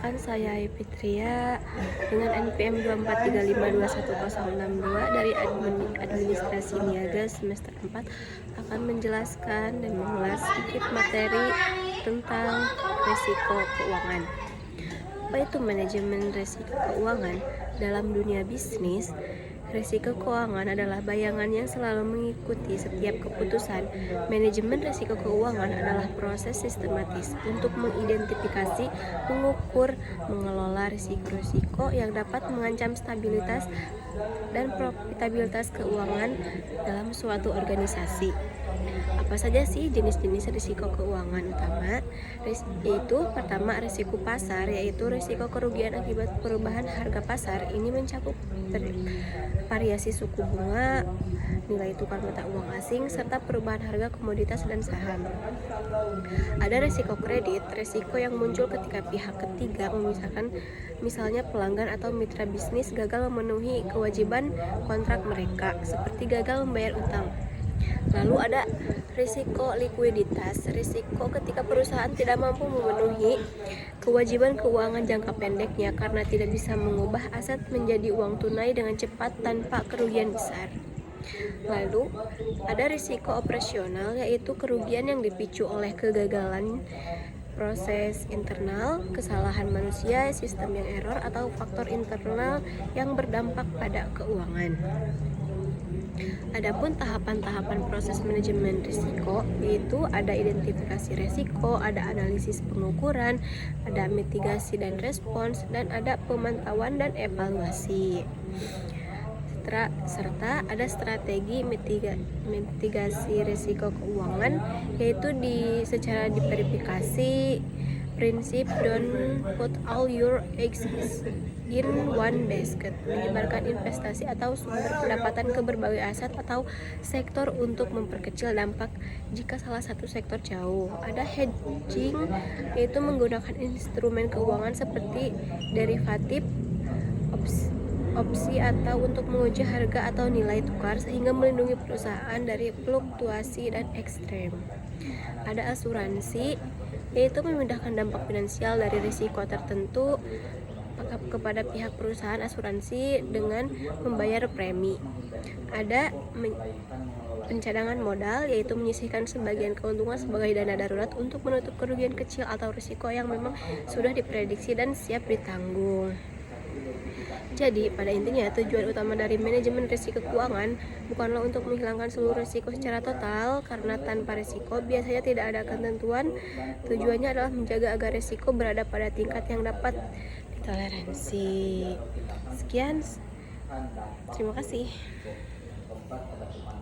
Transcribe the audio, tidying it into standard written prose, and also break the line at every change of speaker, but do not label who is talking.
Perkenalkan, saya Fitria dengan NPM 243521062 dari Administrasi Niaga semester 4 akan menjelaskan dan mengulas sedikit materi tentang risiko keuangan. Apa itu manajemen risiko keuangan? Dalam dunia bisnis, risiko keuangan adalah bayangan yang selalu mengikuti setiap keputusan. Manajemen risiko keuangan adalah proses sistematis untuk mengidentifikasi, mengukur, mengelola risiko-risiko yang dapat mengancam stabilitas dan profitabilitas keuangan dalam suatu organisasi. Apa saja sih jenis-jenis risiko keuangan utama? Yaitu pertama, risiko pasar, yaitu risiko kerugian akibat perubahan harga pasar. Ini mencakup variasi suku bunga, nilai tukar mata uang asing, serta perubahan harga komoditas dan saham. Ada risiko kredit, risiko yang muncul ketika pihak ketiga memisahkan, misalnya pelanggan atau mitra bisnis gagal memenuhi kewajiban kontrak mereka, seperti gagal membayar utang. Lalu ada risiko likuiditas, risiko ketika perusahaan tidak mampu memenuhi kewajiban keuangan jangka pendeknya karena tidak bisa mengubah aset menjadi uang tunai dengan cepat tanpa kerugian besar. Lalu ada risiko operasional, yaitu kerugian yang dipicu oleh kegagalan proses internal, kesalahan manusia, sistem yang error, atau faktor internal yang berdampak pada keuangan. Adapun tahapan-tahapan proses manajemen risiko, yaitu ada identifikasi risiko, ada analisis pengukuran, ada mitigasi dan respons, dan ada pemantauan dan evaluasi. Serta ada strategi mitigasi risiko keuangan, yaitu secara diverifikasi prinsip don't put all your eggs in one basket, menyebarkan investasi atau sumber pendapatan ke berbagai aset atau sektor untuk memperkecil dampak jika salah satu sektor jauh. Ada hedging, yaitu menggunakan instrumen keuangan seperti derivatif, opsi atau untuk menguji harga atau nilai tukar sehingga melindungi perusahaan dari fluktuasi dan ekstrem. Ada asuransi, yaitu memindahkan dampak finansial dari risiko tertentu kepada pihak perusahaan asuransi dengan membayar premi. Ada pencadangan modal, yaitu menyisihkan sebagian keuntungan sebagai dana darurat untuk menutup kerugian kecil atau risiko yang memang sudah diprediksi dan siap ditanggung. Jadi, pada intinya, tujuan utama dari manajemen risiko keuangan bukanlah untuk menghilangkan seluruh risiko secara total, karena tanpa risiko biasanya tidak ada ketentuan. Tujuannya adalah menjaga agar risiko berada pada tingkat yang dapat ditoleransi. Sekian, terima kasih.